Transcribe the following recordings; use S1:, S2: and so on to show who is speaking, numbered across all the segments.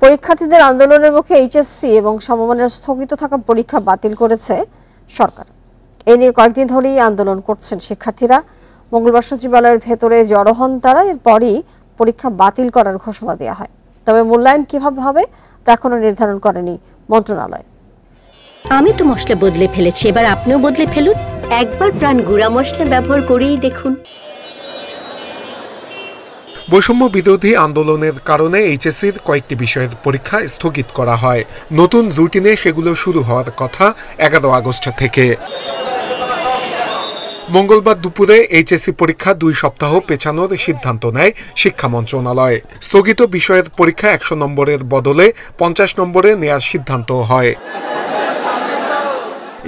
S1: পরীক্ষার্থীদের আন্দোলনের মুখে এইচএসসি এবং সমমানের স্থগিত থাকা পরীক্ষা বাতিল করেছে সরকার। এ নিয়ে কয়েকদিন ধরেই আন্দোলন করছেন শিক্ষার্থীরা। মঙ্গলবার সচিবালয়ের ভেতরে জড়ো হন তারা। এরপরই পরীক্ষা বাতিল করার ঘোষণা দেওয়া হয়। তবে মূল্যায়ন কিভাবে হবে তা এখনো নির্ধারণ করেনি মন্ত্রণালয়।
S2: আমি তো মশলা বদলে ফেলেছি, এবার আপনিও বদলে ফেলুন। একবার প্রাণ গুঁড়া মশলা ব্যবহার করেই দেখুন।
S3: বৈষম্য বিরোধী আন্দোলনের কারণে এইচএসসির কয়েকটি বিষয়ের পরীক্ষা স্থগিত করা হয়। নতুন রুটিনে সেগুলো শুরু হওয়ার কথা 11 আগস্ট থেকে। মঙ্গলবার দুপুরে এইচএসসি পরীক্ষা 2 সপ্তাহ পেছানোর সিদ্ধান্ত নেয় শিক্ষা মন্ত্রণালয়। স্থগিত বিষয়ের পরীক্ষা 100 নম্বরের বদলে 50 নম্বরে নেওয়ার সিদ্ধান্ত হয়।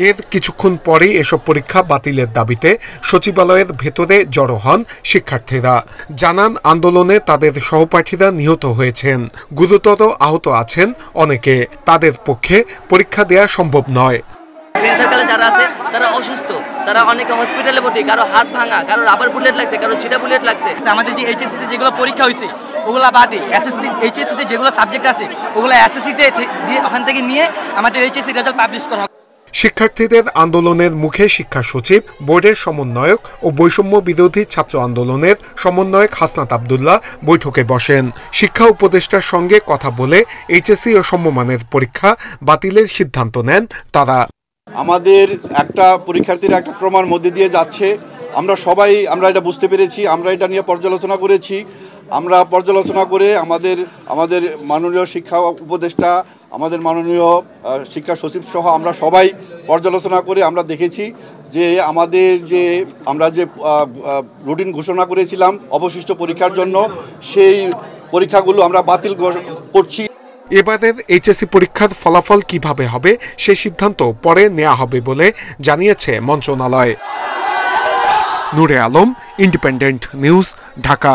S3: এর কিছুক্ষণ পরেই এসব পরীক্ষা বাতিলের দাবিতে সচিবালয়ের ভেতরে জড়ো হন শিক্ষার্থীরা। জানান, আন্দোলনে তাদের সহপাঠীরা নিহত হয়েছেন, গুরুতর আহত আছেন অনেকে। তাদের পক্ষে পরীক্ষা দেয়া সম্ভব নয়।
S4: ফ্রেন্ড সার্কেলে যারা আছে তারা অসুস্থ, তারা অনেকে হসপিটালে ভর্তি, কারো হাত ভাঙা, কারো রাবার বুলেট লাগছে, কারো ছিটা বুলেট লাগছে। আমাদের যে এইচএসসিতে যেগুলো পরীক্ষা হয়েছে ওগুলা বাদে এসএসসি এইচএসসিতে যেগুলো সাবজেক্ট আছে ওগুলো এসএসসিতে ওখান থেকে নিয়ে আমাদের এইচএসসি রেজাল্ট পাবলিশ করা হয়।
S3: শিক্ষার্থীদের আন্দোলনের মুখে শিক্ষা সচিব, বোর্ডের সমন্বয়ক ও বৈষম্য বিরোধী ছাত্র আন্দোলনের সমন্বয়ক হাসনাত আব্দুল্লাহ বৈঠকে বসেন। শিক্ষা উপদেষ্টার সঙ্গে কথা বলে এইচএসসি ও সমমানের পরীক্ষা বাতিলের সিদ্ধান্ত নেন তারা।
S5: আমাদের একটা পরীক্ষার্থীরা একটা ট্রমার মধ্যে দিয়ে যাচ্ছে, আমরা এটা বুঝতে পেরেছি, আমরা এটা নিয়ে পর্যালোচনা করেছি। আমরা পর্যালোচনা করে আমাদের মাননীয় শিক্ষা উপদেষ্টা, আমাদের মাননীয় শিক্ষা সচিব সহ আমরা সবাই পর্যালোচনা করে আমরা দেখেছি যে আমরা যে রুটিন ঘোষণা করেছিলাম অবশিষ্ট পরীক্ষার জন্য, সেই পরীক্ষাগুলো আমরা বাতিল করছি।
S3: এবারের এইচএসসি পরীক্ষার ফলাফল কিভাবে হবে সে সিদ্ধান্ত পরে নেওয়া হবে বলে জানিয়েছে মন্ত্রণালয়। নূরে আলম, ইন্ডিপেন্ডেন্ট নিউজ, ঢাকা।